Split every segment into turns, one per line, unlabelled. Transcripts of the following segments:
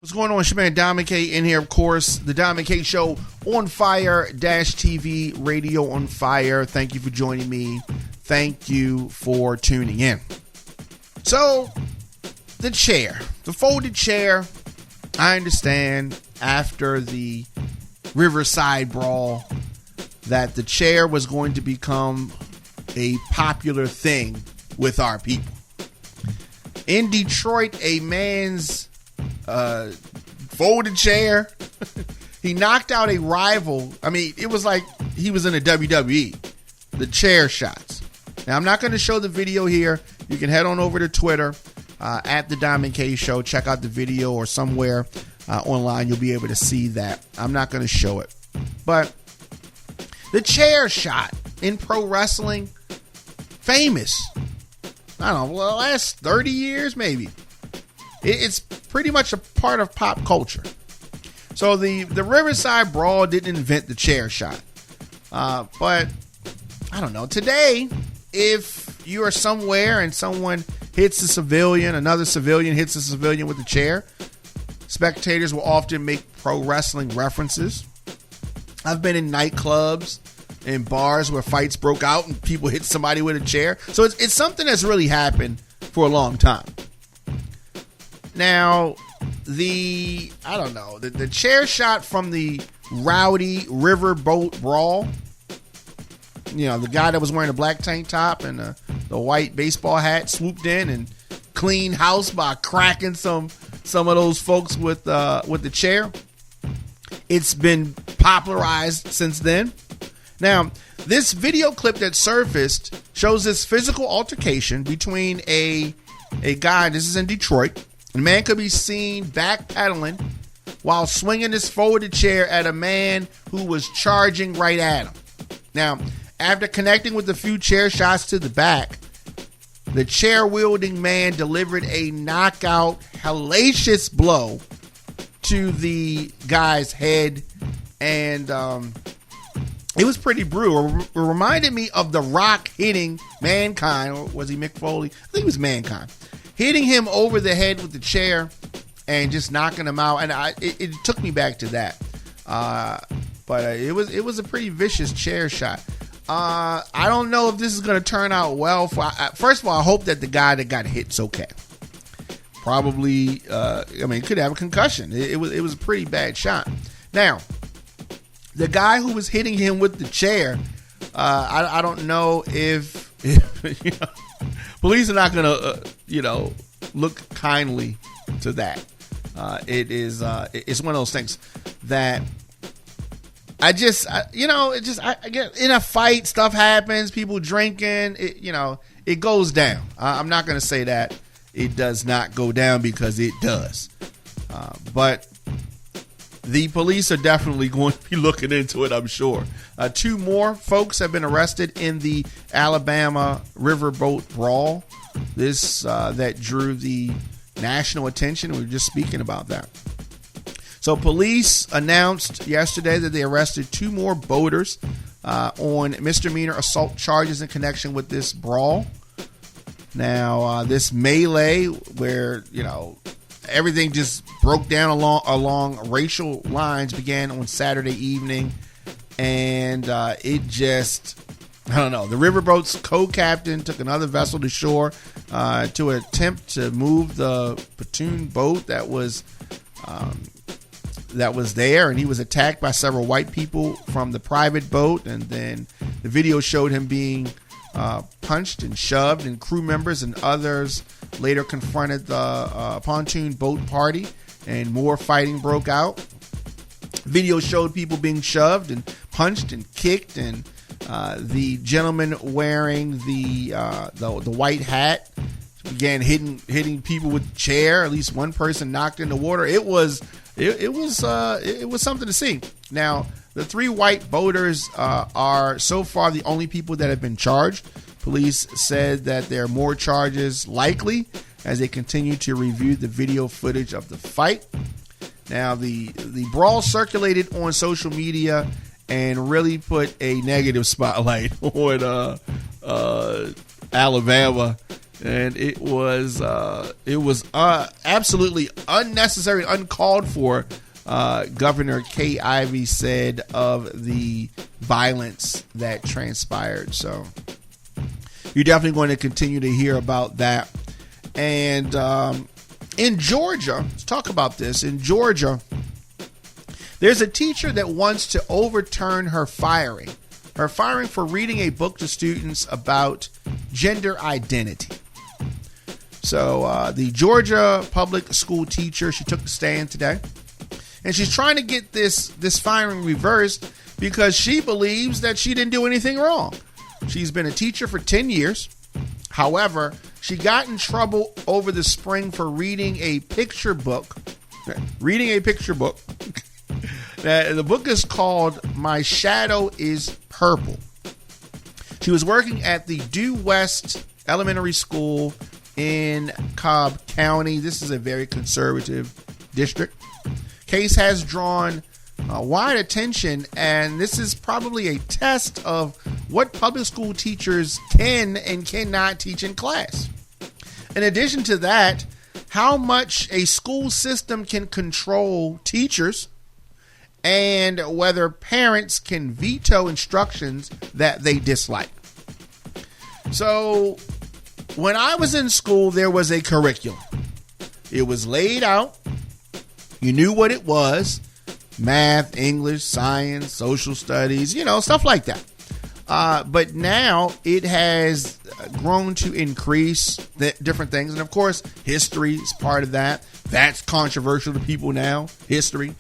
What's going on? It's your man Diamond K in here, of course. The Diamond K Show on Fire-TV, Radio on Fire. Thank you for joining me. Thank you for tuning in. So, the chair, the folded chair, I understand after the Riverside Brawl that the chair was going to become a popular thing with our people. In Detroit, a man's folded chair. He knocked out a rival. I mean, it was like he was in a WWE. The chair shots. Now, I'm not going to show the video here. You can head on over to Twitter at the Diamond K Show. Check out the video or somewhere online. You'll be able to see that. I'm not going to show it. But the chair shot in pro wrestling, famous. I don't know, the last 30 years maybe. It's pretty much a part of pop culture. So the Riverside Brawl didn't invent the chair shot. But, I don't know. Today, if you are somewhere and someone hits a civilian, another civilian hits a civilian with a chair, spectators will often make pro wrestling references. I've been in nightclubs and bars where fights broke out and people hit somebody with a chair. So it's something that's really happened for a long time. Now, the chair shot from the rowdy riverboat brawl, you know, the guy that was wearing a black tank top and the white baseball hat swooped in and cleaned house by cracking some of those folks with the chair. It's been popularized since then. Now, this video clip that surfaced shows this physical altercation between a guy, this is in Detroit. The man could be seen backpedaling while swinging his folded chair at a man who was charging right at him. Now, after connecting with a few chair shots to the back, the chair-wielding man delivered a knockout, hellacious blow to the guy's head, and it was pretty brutal. It reminded me of The Rock hitting Mankind, or was he Mick Foley? I think it was Mankind. Hitting him over the head with the chair and just knocking him out, and it took me back to that. But it was a pretty vicious chair shot. I don't know if this is going to turn out well. First of all, I hope that the guy that got hit's okay. Probably, could have a concussion. It was a pretty bad shot. Now, the guy who was hitting him with the chair, I don't know if you know, police are not going to, look kindly to that. It's one of those things that I get in a fight, stuff happens, people drinking, it goes down. I'm not going to say that it does not go down, because it does. But the police are definitely going to be looking into it, I'm sure. 2 more folks have been arrested in the Alabama riverboat brawl. This that drew the national attention. We were just speaking about that. So police announced yesterday that they arrested 2 more boaters on misdemeanor assault charges in connection with this brawl. Now, this melee where, everything just broke down along racial lines began on Saturday evening, and it just, I don't know. The riverboat's co-captain took another vessel to shore to attempt to move the pontoon boat that was there, and he was attacked by several white people from the private boat, and then the video showed him being punched and shoved, and crew members and others later confronted the pontoon boat party, and more fighting broke out. Video showed people being shoved and punched and kicked, and the gentleman wearing the white hat began hitting people with the chair. At least one person knocked in the water. It was something to see. Now, the 3 white boaters are so far the only people that have been charged. Police said that there are more charges likely as they continue to review the video footage of the fight. Now, the brawl circulated on social media and really put a negative spotlight on Alabama And it was absolutely unnecessary, uncalled for. Governor Kay Ivey said of the violence that transpired. So you're definitely going to continue to hear about that. And in Georgia, let's talk about this. In Georgia, there's a teacher that wants to overturn her firing for reading a book to students about gender identity. So the Georgia public school teacher, she took the stand today, and she's trying to get this firing reversed because she believes that she didn't do anything wrong. She's been a teacher for 10 years. However, she got in trouble over the spring for reading a picture book. The book is called My Shadow is Purple. She was working at the Due West Elementary School in Cobb County. This is a very conservative district. Case has drawn wide attention, and this is probably a test of what public school teachers can and cannot teach in class. In addition to that, how much a school system can control teachers, and whether parents can veto instructions that they dislike. So, when I was in school, there was a curriculum. It was laid out. You knew what it was. Math, English, science, social studies, stuff like that. But now it has grown to increase different things. And of course, history is part of that. That's controversial to people now, history.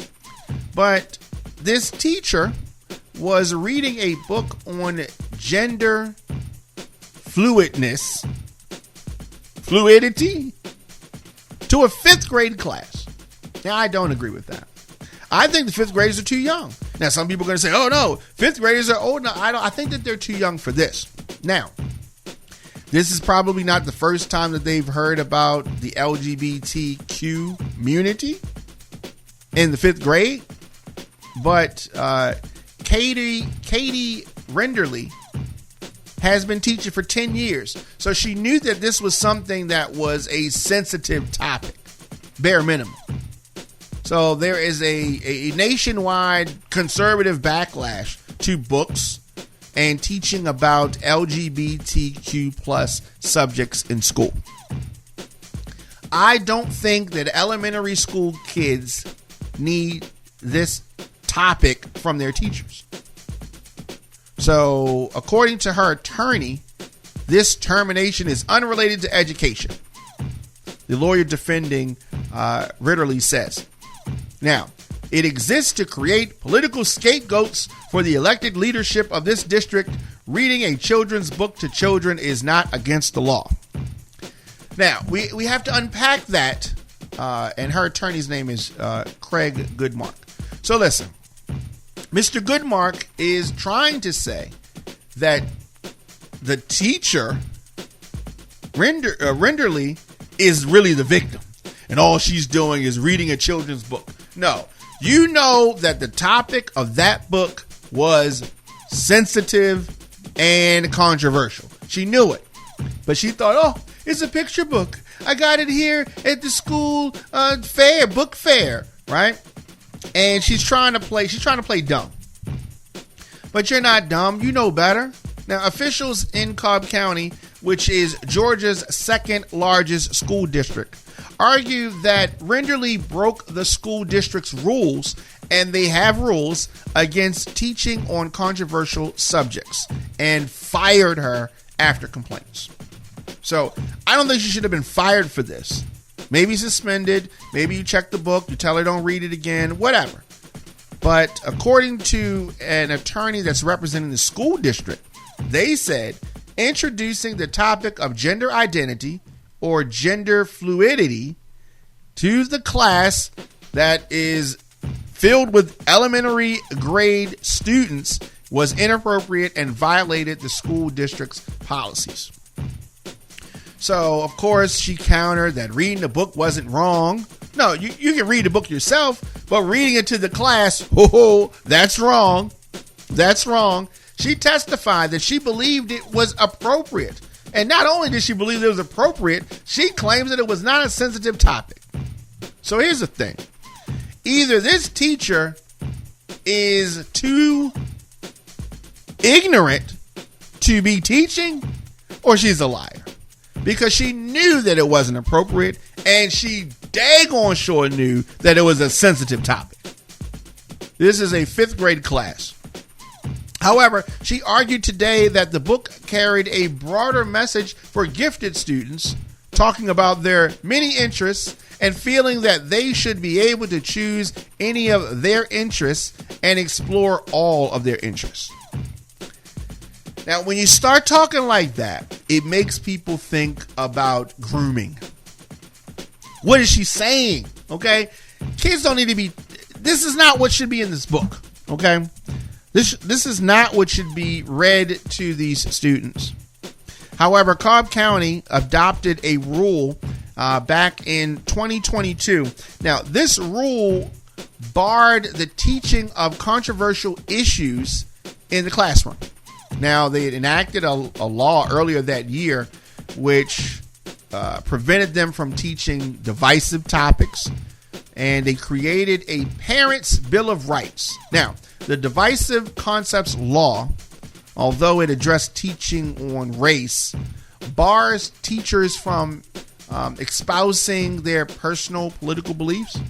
But this teacher was reading a book on gender fluidity to a 5th grade class. Now, I don't agree with that. I think the 5th graders are too young. Now, some people are going to say, oh, no, 5th graders are old. No, I think that they're too young for this. Now, this is probably not the first time that they've heard about the LGBTQ community in the 5th grade. But Katie Renderly has been teaching for 10 years. So she knew that this was something that was a sensitive topic, bare minimum. So there is a nationwide conservative backlash to books and teaching about LGBTQ plus subjects in school. I don't think that elementary school kids need this topic from their teachers. So, according to her attorney, this termination is unrelated to education. The lawyer defending Ritterly says, now, it exists to create political scapegoats for the elected leadership of this district. Reading a children's book to children is not against the law. Now, we have to unpack that, and her attorney's name is Craig Goodmark. So listen, Mr. Goodmark is trying to say that the teacher, Renderly, is really the victim, and all she's doing is reading a children's book. No, you know that the topic of that book was sensitive and controversial. She knew it, but she thought, oh, it's a picture book. I got it here at the school fair, book fair, right? And she's trying to play dumb. But you're not dumb. You know better. Now, officials in Cobb County, which is Georgia's 2nd largest school district, argue that Renderly broke the school district's rules, and they have rules against teaching on controversial subjects, and fired her after complaints. So I don't think she should have been fired for this. Maybe suspended. Maybe you check the book. You tell her don't read it again. Whatever. But according to an attorney that's representing the school district, they said introducing the topic of gender identity or gender fluidity to the class that is filled with elementary grade students was inappropriate and violated the school district's policies. So, of course, she countered that reading the book wasn't wrong. No, you can read the book yourself, but reading it to the class, that's wrong. That's wrong. She testified that she believed it was appropriate And not only did she believe it was appropriate, she claims that it was not a sensitive topic. So here's the thing. Either this teacher is too ignorant to be teaching, or she's a liar. Because she knew that it wasn't appropriate, and she daggone sure knew that it was a sensitive topic. This is a 5th grade class. However, she argued today that the book carried a broader message for gifted students, talking about their many interests and feeling that they should be able to choose any of their interests and explore all of their interests. Now, when you start talking like that, it makes people think about grooming. What is she saying? Okay? Kids don't need to be... This is not what should be in this book. Okay? This is not what should be read to these students. However, Cobb County adopted a rule back in 2022. Now, this rule barred the teaching of controversial issues in the classroom. Now, they had enacted a law earlier that year which prevented them from teaching divisive topics, and they created a Parents' Bill of Rights. Now, the Divisive Concepts Law, although it addressed teaching on race, bars teachers from espousing their personal political beliefs.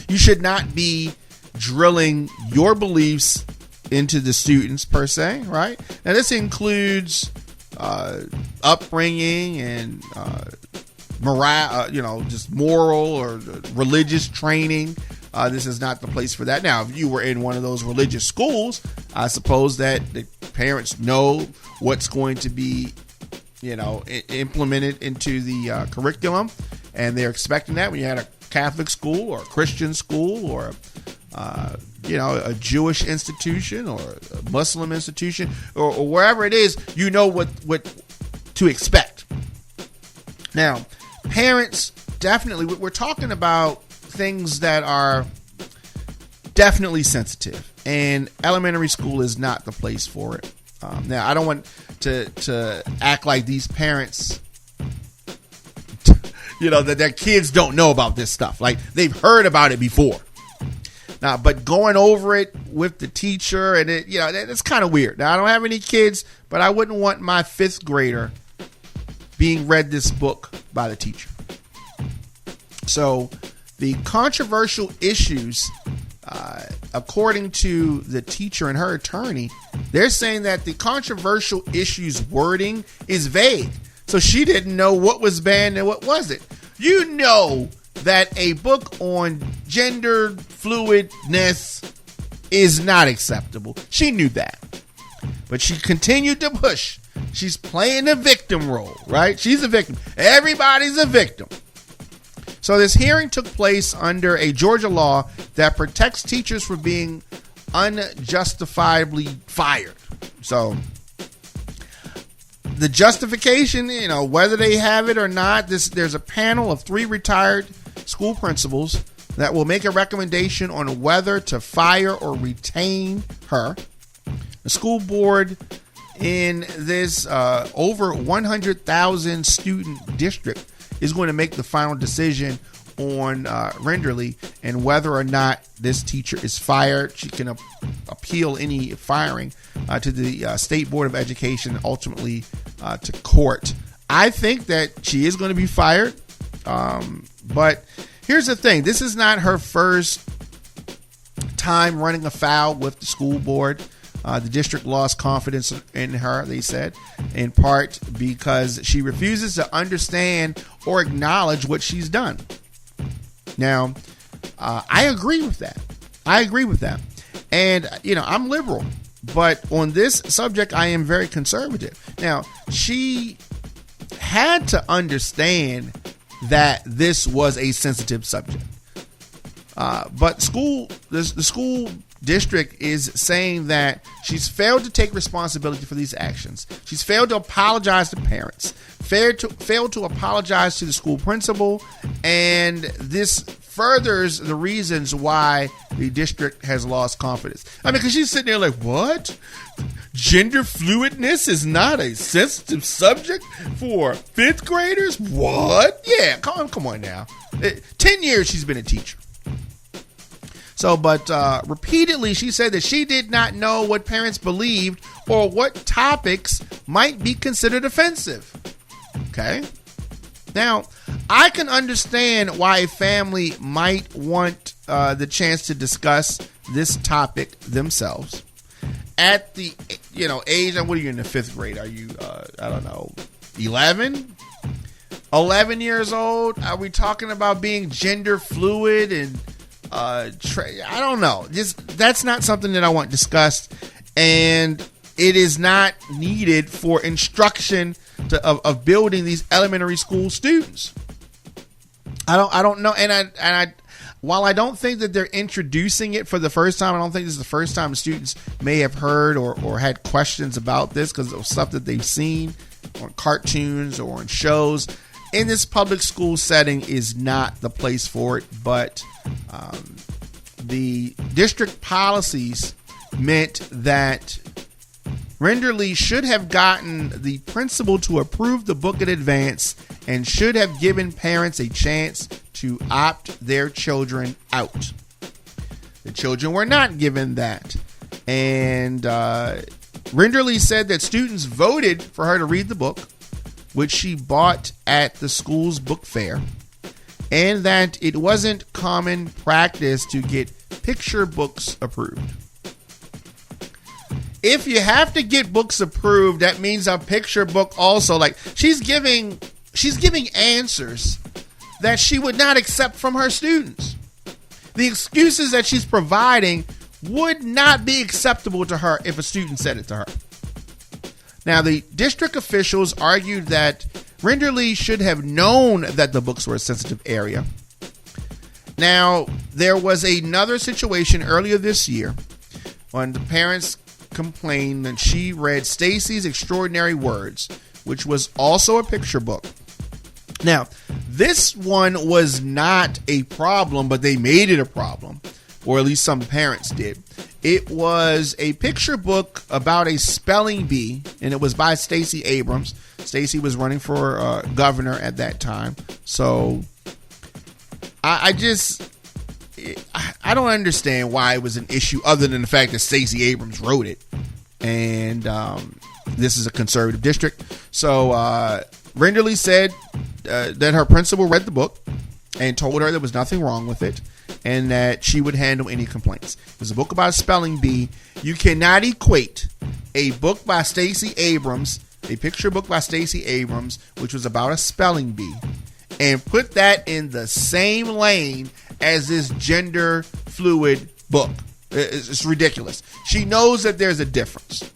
You should not be drilling your beliefs into the students per se, right? Now, this includes upbringing and morale, just moral or religious training. This is not the place for that. Now, if you were in one of those religious schools, I suppose that the parents know what's going to be, implemented into the curriculum, and they're expecting that. When you had a Catholic school or a Christian school or a Jewish institution or a Muslim institution or wherever it is, you know what to expect. Now, parents definitely, we're talking about things that are definitely sensitive, and elementary school is not the place for it. Now, I don't want to act like these parents, that their kids don't know about this stuff. Like, they've heard about it before. Now, but going over it with the teacher, and it's kind of weird. Now, I don't have any kids, but I wouldn't want my 5th grader being read this book by the teacher. So, the controversial issues, according to the teacher and her attorney, they're saying that the controversial issues wording is vague. So she didn't know what was banned and what wasn't. You know that a book on gender fluidness is not acceptable. She knew that. But she continued to push. She's playing the victim role, right? She's a victim. Everybody's a victim. So this hearing took place under a Georgia law that protects teachers from being unjustifiably fired. So the justification, whether they have it or not, there's a panel of 3 retired school principals that will make a recommendation on whether to fire or retain her. The school board in this over 100,000 student district is going to make the final decision on Renderly and whether or not this teacher is fired. She can appeal any firing to the State Board of Education and ultimately to court. I think that she is going to be fired. But here's the thing. This is not her first time running afoul with the school board. The district lost confidence in her, they said, in part because she refuses to understand or acknowledge what she's done. Now, I agree with that. And, I'm liberal, but on this subject, I am very conservative. Now, she had to understand that this was a sensitive subject. But the school district is saying that she's failed to take responsibility for these actions. She's failed to apologize to parents, failed to apologize to the school principal, and this furthers the reasons why the district has lost confidence. I mean, because she's sitting there like, what? Gender fluidness is not a sensitive subject for fifth graders? What? Yeah, come on now. 10 years she's been a teacher. So, but repeatedly she said that she did not know what parents believed or what topics might be considered offensive. Okay. Now, I can understand why a family might want the chance to discuss this topic themselves. At the, age, what are you in the fifth grade? Are you, 11? 11 years old? Are we talking about being gender fluid and, I don't know. That's not something that I want discussed. And it is not needed for instruction of building these elementary school students. I don't know. And I while I don't think that they're introducing it for the first time, I don't think this is the first time students may have heard or had questions about this because of stuff that they've seen on cartoons or on shows. In this public school setting is not the place for it, but the district policies meant that Renderly should have gotten the principal to approve the book in advance and should have given parents a chance to opt their children out. The children were not given that. And Renderly said that students voted for her to read the book, which she bought at the school's book fair, and that it wasn't common practice to get picture books approved. If you have to get books approved, that means a picture book also. Like she's giving answers that she would not accept from her students. The excuses that she's providing would not be acceptable to her if a student said it to her. Now, the district officials argued that Renderly should have known that the books were a sensitive area. Now, there was another situation earlier this year when the parents complained that she read Stacy's Extraordinary Words, which was also a picture book. Now, this one was not a problem, but they made it a problem, or at least some parents did. It was a picture book about a spelling bee, and it was by Stacey Abrams. Stacey was running for governor at that time. So I don't understand why it was an issue other than the fact that Stacey Abrams wrote it. And this is a conservative district. So Renderly said that her principal read the book and told her there was nothing wrong with it and that she would handle any complaints. It was a book about a spelling bee. You cannot equate a book by Stacey Abrams, a picture book by Stacey Abrams, which was about a spelling bee, and put that in the same lane as this gender fluid book. It's ridiculous. She knows that there's a difference.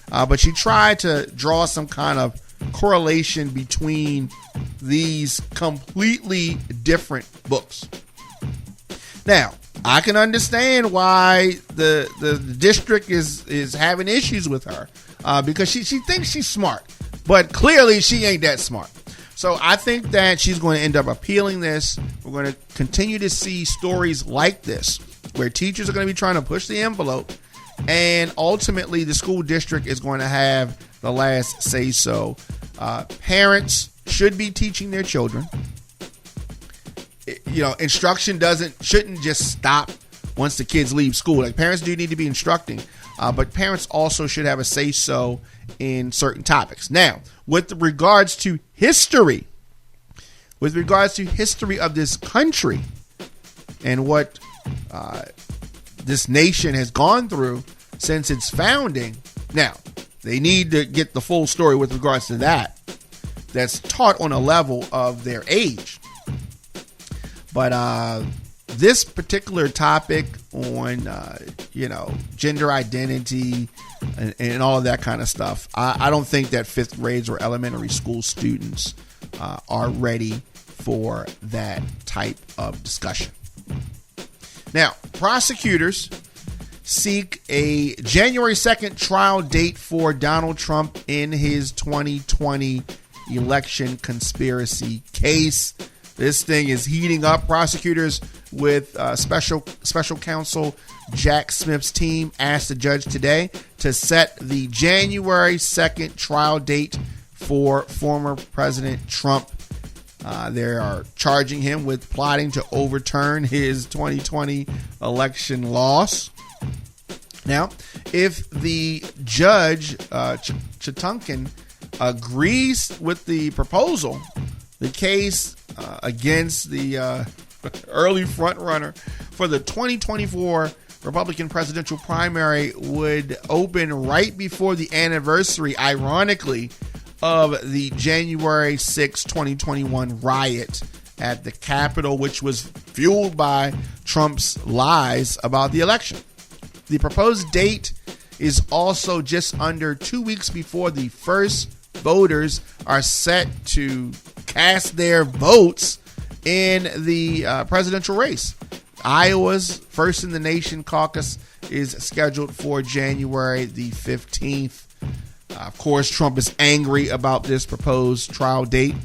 But she tried to draw some kind of correlation between these completely different books. Now, I can understand why the district is having issues with her because she thinks she's smart, but clearly she ain't that smart. So I think that she's going to end up appealing this. We're going to continue to see stories like this where teachers are going to be trying to push the envelope, and ultimately the school district is going to have the last say so. Parents should be teaching their children. Instruction shouldn't just stop once the kids leave school. Like, parents do need to be instructing, but parents also should have a say so in certain topics. Now, with regards to history of this country and what this nation has gone through since its founding, now they need to get the full story with regards to that. That's taught on a level of their age. But this particular topic on, gender identity and all of that kind of stuff, I don't think that fifth grades or elementary school students are ready for that type of discussion. Now, prosecutors seek a January 2nd trial date for Donald Trump in his 2020 election conspiracy case. This thing is heating up. Prosecutors with special counsel Jack Smith's team asked the judge today to set the January 2nd trial date for former President Trump. They are charging him with plotting to overturn his 2020 election loss. Now, if the judge, Chatunkin, agrees with the proposal, the case against the early frontrunner for the 2024 Republican presidential primary would open right before the anniversary, ironically, of the January 6, 2021 riot at the Capitol, which was fueled by Trump's lies about the election. The proposed date is also just under 2 weeks before the first voters are set to cast their votes in the presidential race. Iowa's First in the Nation caucus is scheduled for January the 15th. Of course, Trump is angry about this proposed trial date.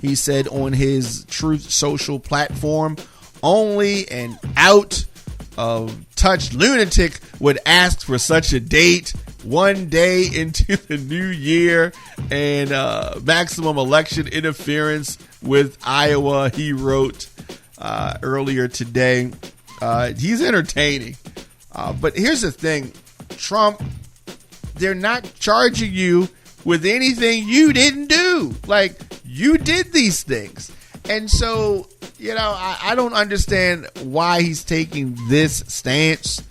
He said on his Truth Social platform, only an out-of-touch lunatic would ask for such a date one day into the new year and maximum election interference with Iowa, he wrote earlier today. He's entertaining. But here's the thing, Trump, they're not charging you with anything you didn't do. Like, you did these things. And so, I don't understand why he's taking this stance.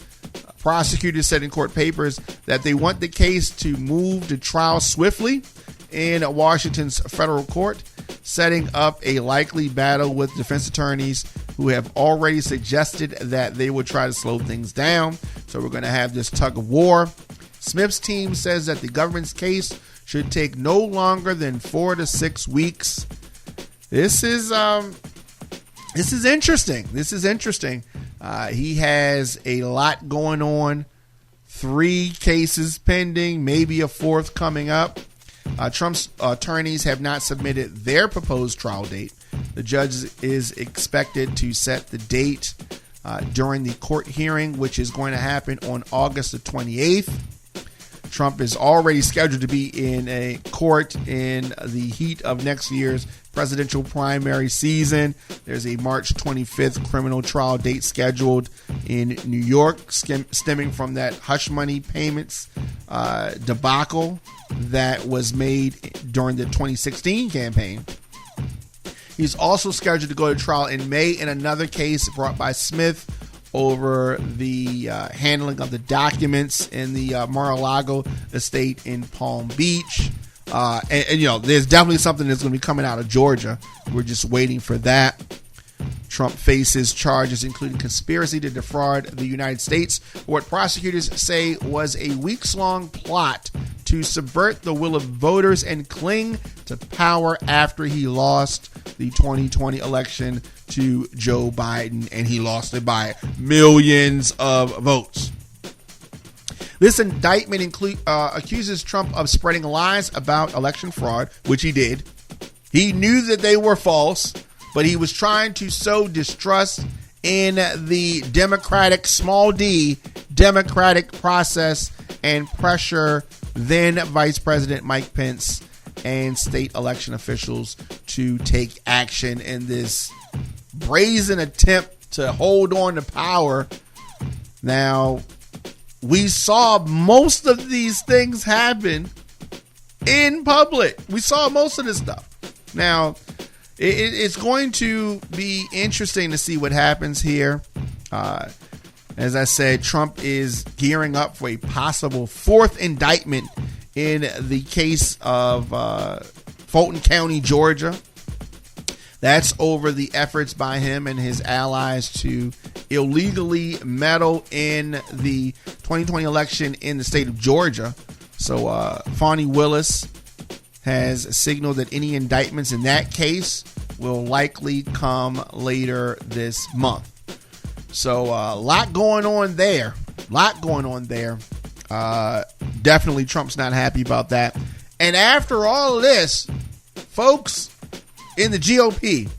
Prosecutors said in court papers that they want the case to move to trial swiftly in Washington's federal court, setting up a likely battle with defense attorneys who have already suggested that they will try to slow things down. So we're going to have this tug of war. Smith's team says that the government's case should take no longer than 4 to 6 weeks. This is interesting. He has a lot going on. 3 cases pending, maybe a 4th coming up. Trump's attorneys have not submitted their proposed trial date. The judge is expected to set the date during the court hearing, which is going to happen on August the 28th. Trump is already scheduled to be in a court in the heat of next year's presidential primary season. There's a March 25th criminal trial date scheduled in New York, stemming from that hush money payments debacle that was made during the 2016 campaign. He's also scheduled to go to trial in May in another case brought by Smith over the handling of the documents in the Mar-a-Lago estate in Palm Beach. And there's definitely something that's going to be coming out of Georgia. We're just waiting for that. Trump faces charges including conspiracy to defraud the United States, what prosecutors say was a weeks-long plot to subvert the will of voters and cling to power after he lost the 2020 election to Joe Biden, and he lost it by millions of votes. This indictment accuses Trump of spreading lies about election fraud, which he did. He knew that they were false, but he was trying to sow distrust in the Democratic, small d, Democratic process and pressure then Vice President Mike Pence and state election officials to take action in this brazen attempt to hold on to power. Now, we saw most of these things happen in public. We saw most of this stuff. Now, it's going to be interesting to see what happens here. As I said, Trump is gearing up for a possible 4th indictment in the case of Fulton County, Georgia. That's over the efforts by him and his allies to illegally meddle in the 2020 election in the state of Georgia. So Fani Willis has signaled that any indictments in that case will likely come later this month. So a lot going on there. Definitely Trump's not happy about that. And after all of this, folks, in the GOP,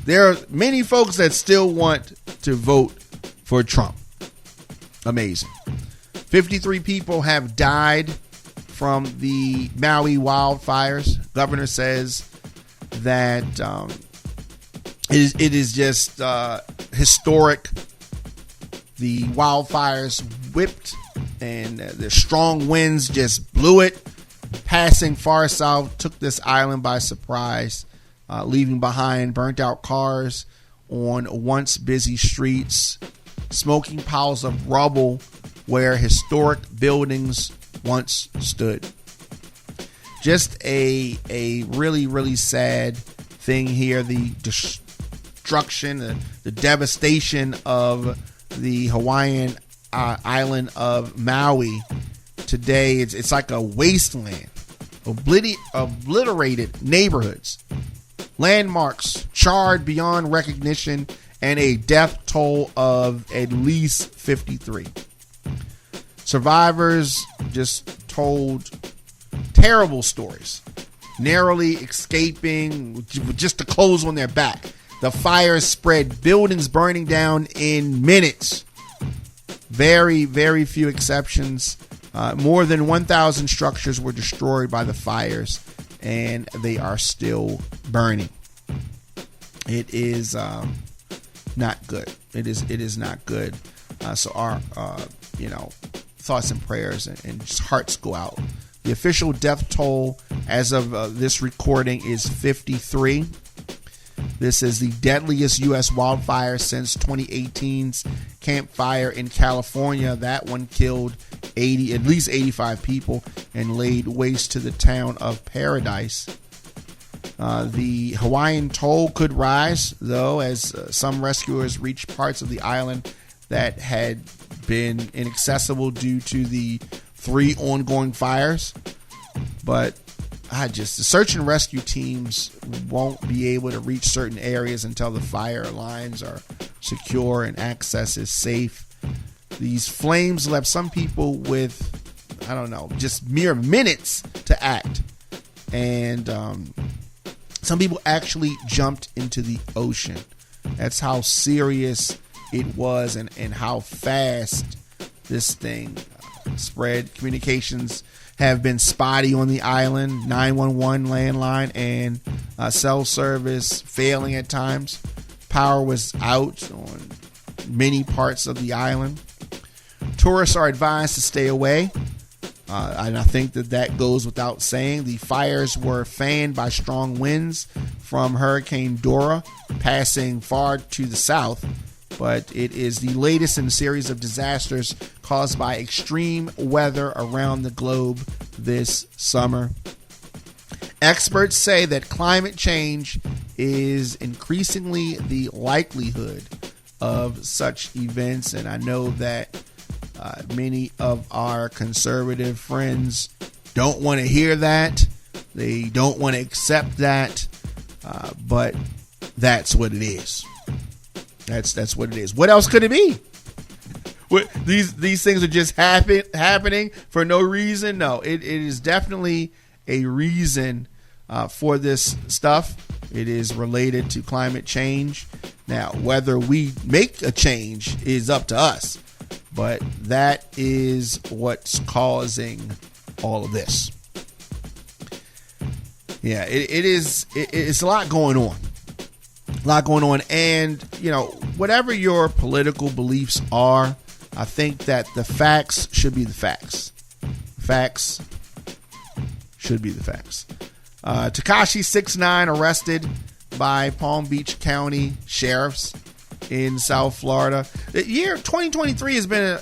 there are many folks that still want to vote for Trump. Amazing. 53 people have died from the Maui wildfires. Governor says that it is just historic. The wildfires whipped and the strong winds just blew it, passing far south, took this island by surprise, leaving behind burnt out cars on once busy streets, smoking piles of rubble where historic buildings once stood. Just a really, really sad thing here. The destruction, the devastation of the Hawaiian island of Maui today. It's like a wasteland. Obliterated neighborhoods, landmarks charred beyond recognition, and a death toll of at least 53. Survivors just told terrible stories, narrowly escaping with just the clothes on their back. The fires spread, buildings burning down in minutes. Very, very few exceptions. More than 1,000 structures were destroyed by the fires, and they are still burning. It is not good. It is not good. So our thoughts and prayers and just hearts go out. The official death toll as of this recording is 53. This is the deadliest U.S. wildfire since 2018's Camp Fire in California. That one killed at least 85 people and laid waste to the town of Paradise. The Hawaiian toll could rise, though, as some rescuers reached parts of the island that had been inaccessible due to the 3 ongoing fires. But the search and rescue teams won't be able to reach certain areas until the fire lines are secure and access is safe. These flames left some people with, just mere minutes to act. And some people actually jumped into the ocean. That's how serious it was and how fast this thing spread. Communications have been spotty on the island. 911 landline and cell service failing at times. Power was out on many parts of the island. Tourists are advised to stay away. And I think that goes without saying. The fires were fanned by strong winds from Hurricane Dora, passing far to the south. But it is the latest in a series of disasters caused by extreme weather around the globe this summer. Experts say that climate change is increasingly the likelihood of such events, and I know that many of our conservative friends don't want to hear that. They don't want to accept that, but that's what it is. That's what it is. What else could it be? These things are just happening for no reason. No, it is definitely a reason for this stuff. It is related to climate change. Now, whether we make a change is up to us, but that is what's causing all of this. Yeah, it's a lot going on. And whatever your political beliefs are, I think that the facts should be the facts. Facts should be the facts. Tekashi 6ix9ine arrested by Palm Beach County sheriffs in South Florida. The year 2023 has been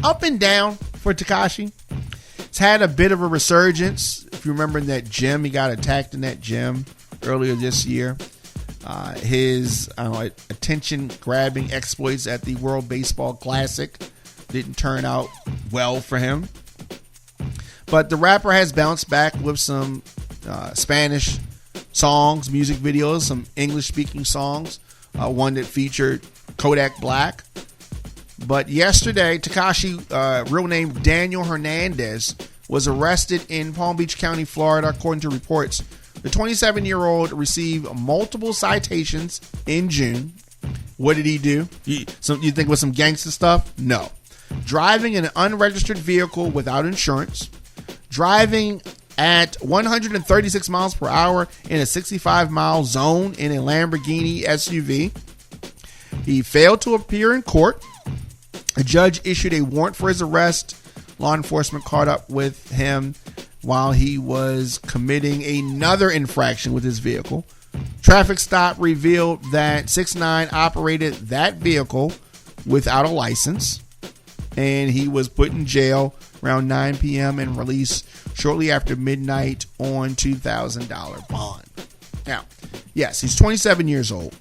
up and down for Tekashi. It's had a bit of a resurgence. If you remember in that gym, he got attacked in that gym earlier this year. His attention-grabbing exploits at the World Baseball Classic didn't turn out well for him. But the rapper has bounced back with some Spanish songs, music videos, some English-speaking songs, one that featured Kodak Black. But yesterday, Tekashi, real name Daniel Hernandez, was arrested in Palm Beach County, Florida, according to reports The 27-year-old received multiple citations in June. What did he do? You think it was some gangster stuff? No. Driving an unregistered vehicle without insurance. Driving at 136 miles per hour in a 65-mile zone in a Lamborghini SUV. He failed to appear in court. A judge issued a warrant for his arrest. Law enforcement caught up with him while he was committing another infraction with his vehicle. Traffic stop revealed that 6ix9ine operated that vehicle without a license, and he was put in jail around 9 p.m. and released shortly after midnight on $2,000 bond. Now, yes, he's 27 years old.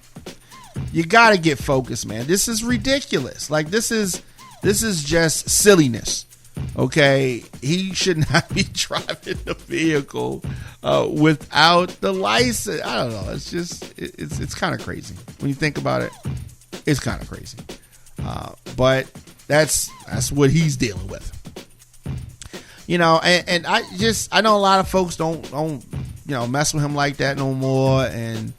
You got to get focused, man. This is ridiculous. Like, this is just silliness. Okay, he should not be driving the vehicle without the license. I don't know. It's just it's kind of crazy when you think about it. It's kind of crazy, but that's what he's dealing with. You know, and I know a lot of folks don't mess with him like that no more, and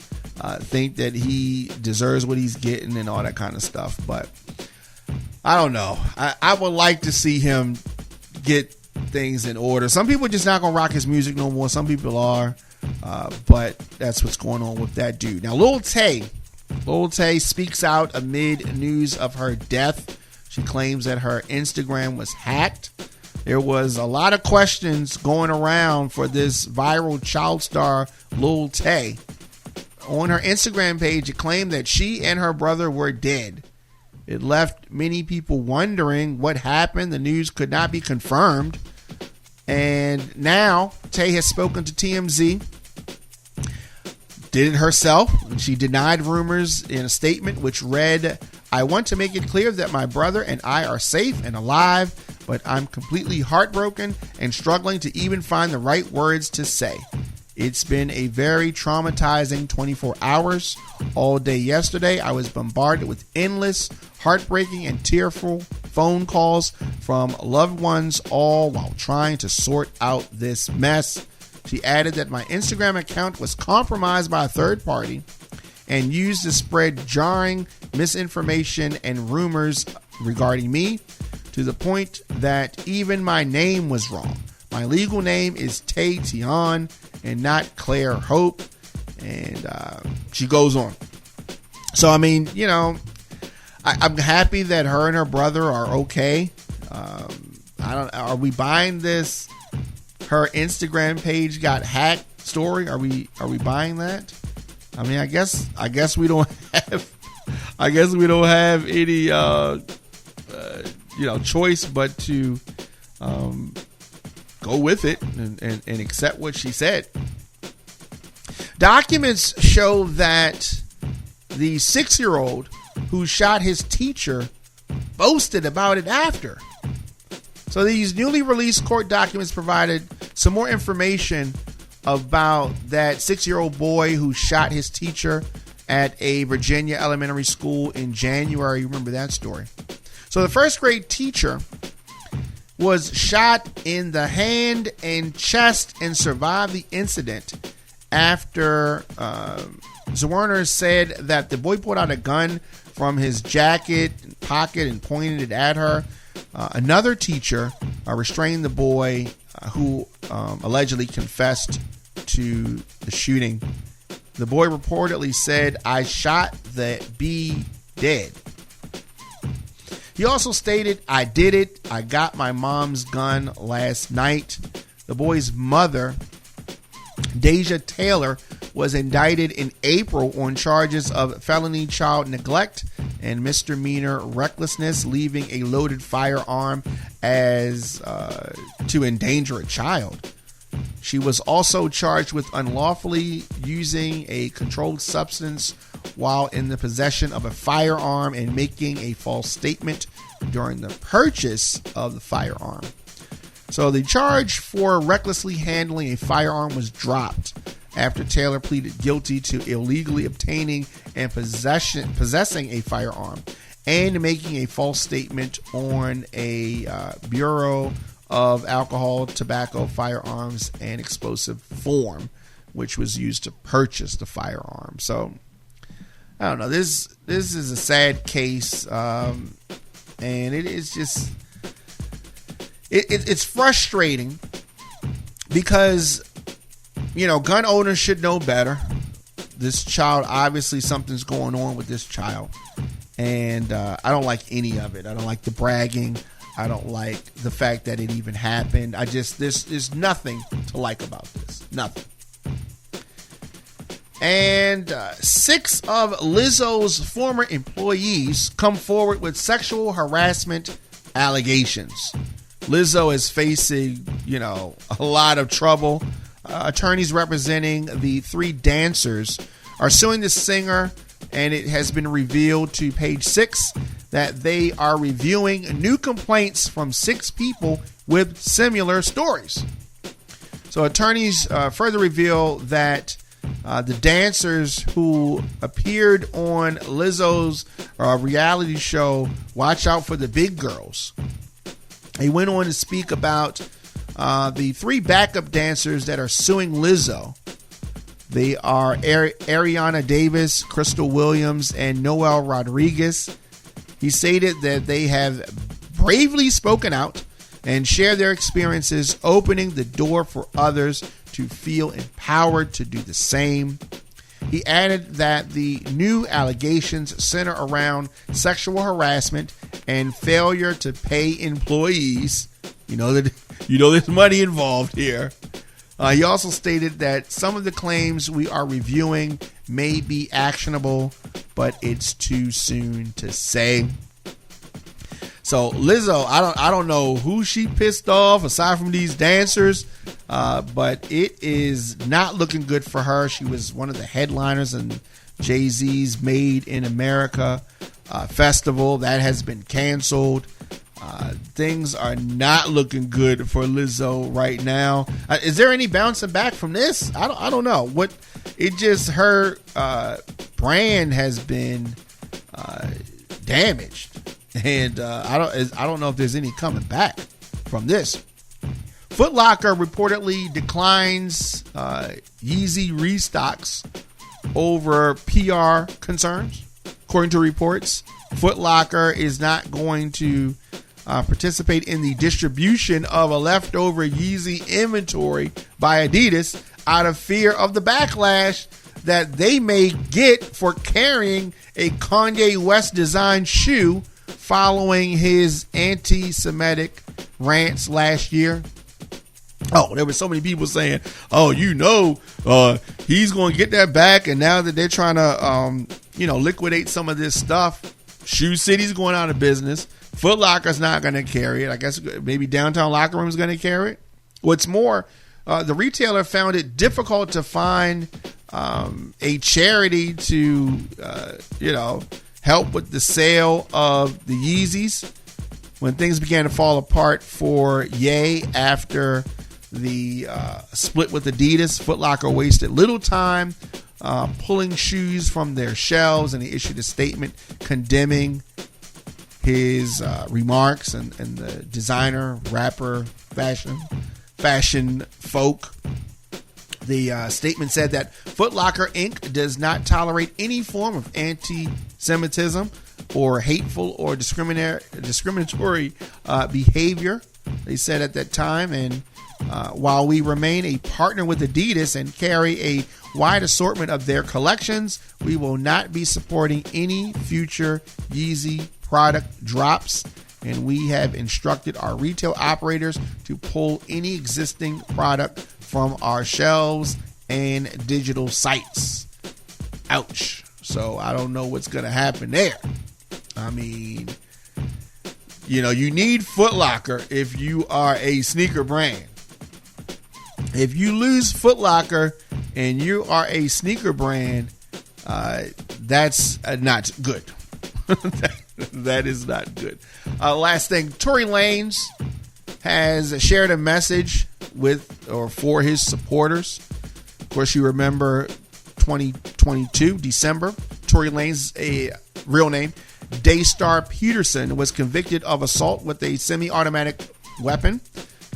think that he deserves what he's getting and all that kind of stuff. But I don't know. I would like to see him get things in order. Some people are just not gonna rock his music no more. Some people are, but that's what's going on with that dude. Now, Lil Tay speaks out amid news of her death. She claims that her Instagram was hacked. There was a lot of questions going around for this viral child star Lil Tay. On her Instagram page, it claimed that she and her brother were dead. It left many people wondering what happened. The news could not be confirmed. And now Tay has spoken to TMZ. Did it herself. She denied rumors in a statement which read, "I want to make it clear that my brother and I are safe and alive, but I'm completely heartbroken and struggling to even find the right words to say. It's been a very traumatizing 24 hours. All day yesterday, I was bombarded with endless, heartbreaking, and tearful phone calls from loved ones, all while trying to sort out this mess." She added that my Instagram account was compromised by a third party and used to spread jarring misinformation and rumors regarding me, to the point that even my name was wrong. My legal name is Tay Tion and not Claire Hope. And she goes on. So, I mean, you know, I'm happy that her and her brother are okay. Are we buying this? Her Instagram page got hacked story. Are we buying that? I mean, I guess we don't have any choice but to go with it and accept what she said. Documents show that the 6-year-old who shot his teacher boasted about it after. So these newly released court documents provided some more information about that 6-year-old boy who shot his teacher at a Virginia elementary school in January. You remember that story. So the first grade teacher was shot in the hand and chest and survived the incident after Zwerner said that the boy pulled out a gun from his jacket and pocket and pointed it at her. Another teacher restrained the boy who allegedly confessed to the shooting. The boy reportedly said, "I shot the B dead." He also stated, "I did it. I got my mom's gun last night." The boy's mother, Deja Taylor, was indicted in April on charges of felony child neglect and misdemeanor recklessness, leaving a loaded firearm as to endanger a child. She was also charged with unlawfully using a controlled substance while in the possession of a firearm and making a false statement during the purchase of the firearm. So the charge for recklessly handling a firearm was dropped after Taylor pleaded guilty to illegally obtaining and possessing a firearm and making a false statement on a Bureau of Alcohol, Tobacco, Firearms, and Explosive form. which was used to purchase the firearm. So I don't know. This is a sad case, and it is just it's frustrating because gun owners should know better. This child, obviously something's going on with this child, and I don't like any of it. I don't like the bragging. I don't like the fact that it even happened. There's nothing to like about this. Nothing. And 6 of Lizzo's former employees come forward with sexual harassment allegations. Lizzo is facing, a lot of trouble. Attorneys representing the 3 dancers are suing the singer, and it has been revealed to Page 6 that they are reviewing new complaints from 6 people with similar stories. So attorneys further reveal that the dancers who appeared on Lizzo's reality show, Watch Out for the Big Girls, they went on to speak about the 3 backup dancers that are suing Lizzo. They are Ariana Davis, Crystal Williams, and Noel Rodriguez. He stated that they have bravely spoken out and shared their experiences, opening the door for others to feel empowered to do the same. He added that the new allegations center around sexual harassment and failure to pay employees. There's money involved here. He also stated that some of the claims we are reviewing may be actionable, but it's too soon to say. So Lizzo, I don't know who she pissed off aside from these dancers, but it is not looking good for her. She was one of the headliners in Jay-Z's Made in America festival. That has been canceled. Things are not looking good for Lizzo right now. Is there any bouncing back from this? I don't know. Her brand has been damaged, and I don't know if there's any coming back from this. Foot Locker reportedly declines Yeezy restocks over PR concerns. According to reports, Foot Locker is not going to participate in the distribution of a leftover Yeezy inventory by Adidas out of fear of the backlash that they may get for carrying a Kanye West designed shoe following his anti-Semitic rants last year. Oh, there were so many people saying, he's going to get that back. And now that they're trying to, liquidate some of this stuff, Shoe City's going out of business. Foot Locker's not going to carry it. I guess maybe Downtown Locker Room's going to carry it. What's more, the retailer found it difficult to find a charity to, help with the sale of the Yeezys when things began to fall apart for Ye after the split with Adidas. Foot Locker wasted little time pulling shoes from their shelves, and he issued a statement condemning his remarks and the designer, rapper, fashion folk. The statement said that Foot Locker Inc. does not tolerate any form of anti-Semitism or hateful or discriminatory behavior, they said at that time. And while we remain a partner with Adidas and carry a wide assortment of their collections, we will not be supporting any future Yeezy product drops, and we have instructed our retail operators to pull any existing product from our shelves and digital sites. Ouch. So I don't know what's going to happen there. I mean, you need Foot Locker if you are a sneaker brand. If you lose Foot Locker and you are a sneaker brand, that's not good. That is not good. Last thing, Tory Lanez has shared a message with or for his supporters. Of course, you remember 2022, December, Tory Lanez, a real name, Daystar Peterson, was convicted of assault with a semi-automatic weapon,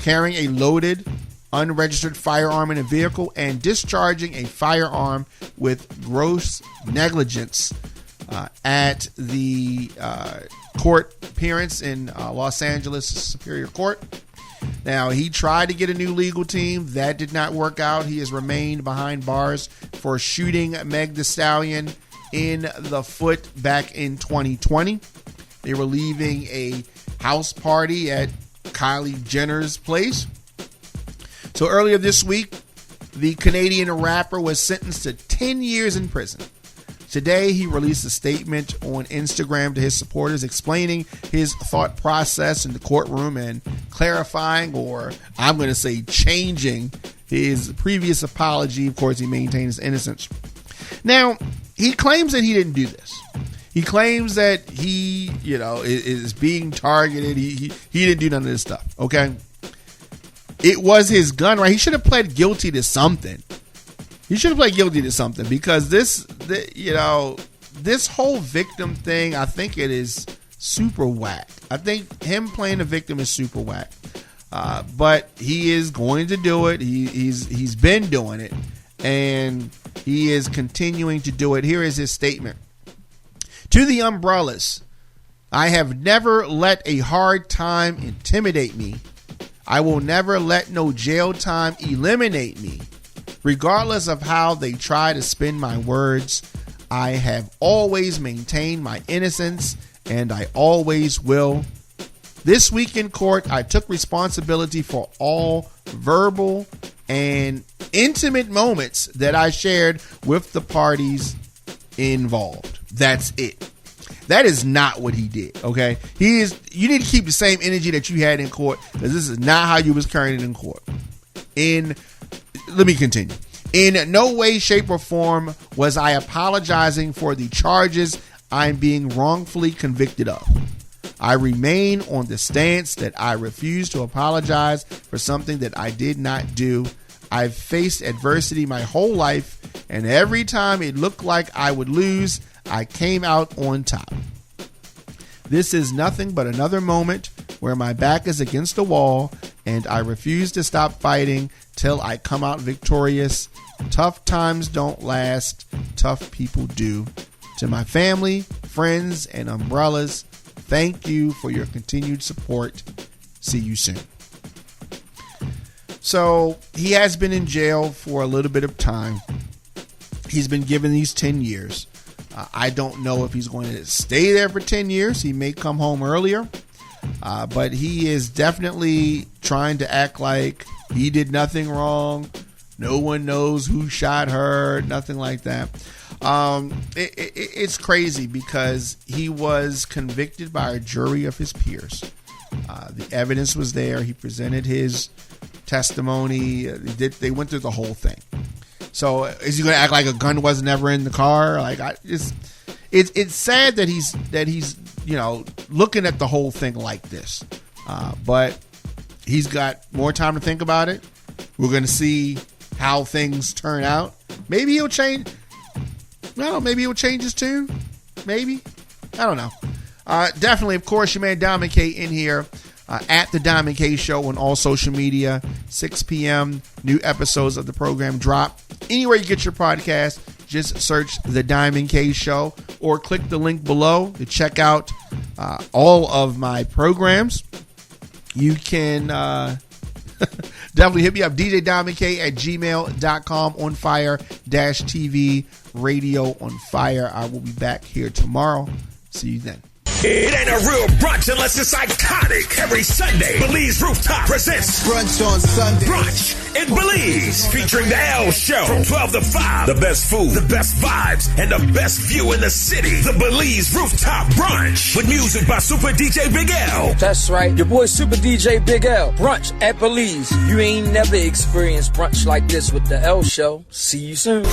carrying a loaded unregistered firearm in a vehicle, and discharging a firearm with gross negligence at the court appearance in Los Angeles Superior Court. Now, he tried to get a new legal team. That did not work out. He has remained behind bars for shooting Meg Thee Stallion in the foot back in 2020. They were leaving a house party at Kylie Jenner's place. So earlier this week, the Canadian rapper was sentenced to 10 years in prison. Today, he released a statement on Instagram to his supporters explaining his thought process in the courtroom and clarifying, or I'm going to say changing, his previous apology. Of course, he maintained his innocence. Now, he claims that he didn't do this. He claims that he, is being targeted. He didn't do none of this stuff, okay? It was his gun, right? He should have pled guilty to something. He should have pled guilty to something because this whole victim thing, I think it is super whack. I think him playing the victim is super whack. But he is going to do it. He's been doing it, and he is continuing to do it. Here is his statement. To the umbrellas, I have never let a hard time intimidate me. I will never let no jail time eliminate me. Regardless of how they try to spin my words, I have always maintained my innocence, and I always will. This week in court, I took responsibility for all verbal and intimate moments that I shared with the parties involved. That's it. That is not what he did, okay? You need to keep the same energy that you had in court, because this is not how you was carrying it in court. Let me continue. In no way, shape, or form was I apologizing for the charges I'm being wrongfully convicted of. I remain on the stance that I refuse to apologize for something that I did not do. I've faced adversity my whole life, and every time it looked like I would lose, I came out on top. This is nothing but another moment where my back is against the wall, and I refuse to stop fighting till I come out victorious. Tough times don't last. Tough people do. To my family, friends, and umbrellas, thank you for your continued support. See you soon. So he has been in jail for a little bit of time. He's been given these 10 years. I don't know if he's going to stay there for 10 years. He may come home earlier. But he is definitely trying to act like he did nothing wrong. No one knows who shot her. Nothing like that. It's crazy because he was convicted by a jury of his peers. The evidence was there. He presented his testimony. They went through the whole thing. So is he going to act like a gun wasn't ever in the car? It's sad that he's looking at the whole thing like this. But he's got more time to think about it. We're going to see how things turn out. Maybe he'll change. No, maybe he'll change his tune. Maybe. I don't know. Definitely, of course, your man Diamond K in here at the Diamond K Show on all social media. 6 p.m. New episodes of the program drop. Anywhere you get your podcast, just search the Diamond K Show or click the link below to check out all of my programs. You can definitely hit me up, djddiamondk@gmail.com, on fire-tv radio on fire. I will be back here tomorrow. See you then.
It ain't a real brunch unless it's iconic. Every Sunday, Belize Rooftop presents
Brunch on Sunday.
Brunch in Belize, featuring the L Show from 12 to 5. The best food, the best vibes, and the best view in the city. The Belize Rooftop Brunch with music by Super DJ Big L.
That's right, your boy Super DJ Big L. Brunch at Belize. You ain't never experienced brunch like this with the L Show. See you soon.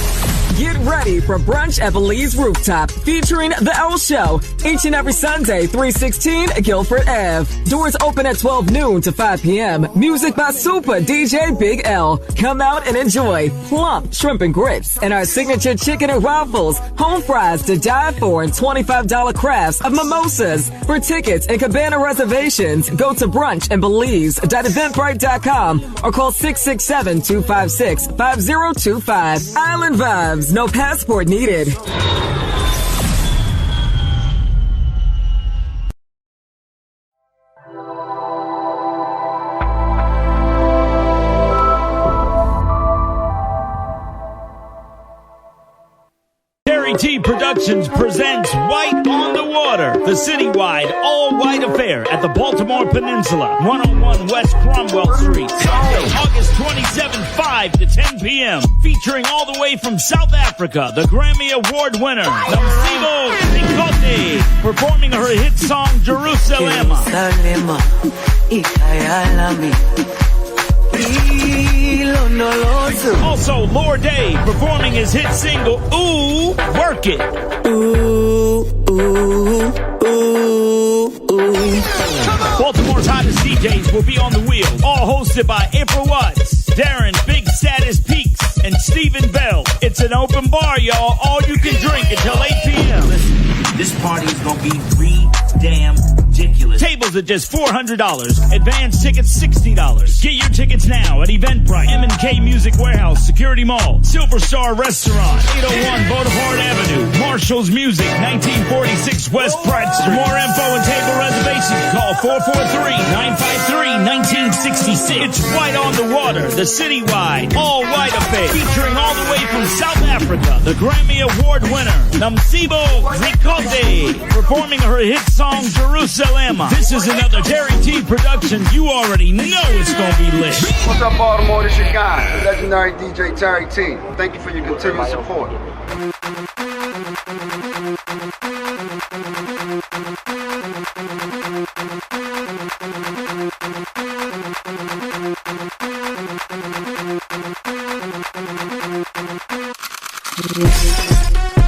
Get ready for Brunch at Belize Rooftop, featuring The L Show, each and every Sunday, 316 Guilford Ave. Doors open at 12 noon to 5 p.m. Music by Super DJ Big L. Come out and enjoy plump shrimp and grits and our signature chicken and waffles, home fries to die for, and $25 crafts of mimosas. For tickets and cabana reservations, go to brunchandbelize.eventbrite.com or call 667-256-5025. Island Vibes, no passport needed.
T Productions presents White on the Water, the citywide all-white affair at the Baltimore Peninsula, 101 West Cromwell Street, Sunday, August 27, 5 to 10 p.m., featuring all the way from South Africa, the Grammy Award winner, Namsibo Zikode, performing her hit song, Jerusalem. Also, Lord Day performing his hit single, Ooh, Work It. Ooh, ooh, ooh, ooh. Baltimore's hottest DJs will be on the wheel, all hosted by April Watts, Darren Big Status Peaks, and Stephen Bell. It's an open bar, y'all. All you can drink until 8 p.m.
Listen, this party is gonna be damn ridiculous.
Tables at just $400. Advance tickets $60. Get your tickets now at Eventbrite, M&K Music Warehouse, Security Mall, Silver Star Restaurant, 801 Bonaparte Avenue, Marshall's Music, 1946 West Pratt Street. For more info and table reservations, call 443-953-1966. It's White on the Water, the citywide all-white affair, featuring all the way from South Africa, the Grammy Award winner, Namsibo Zikode, performing her hit song, Jerusalem. This is another Terry T production. You already know it's gonna be lit.
What's up, Baltimore? This your guy, the legendary DJ Terry T. Thank you for your continued support.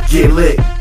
Get lit.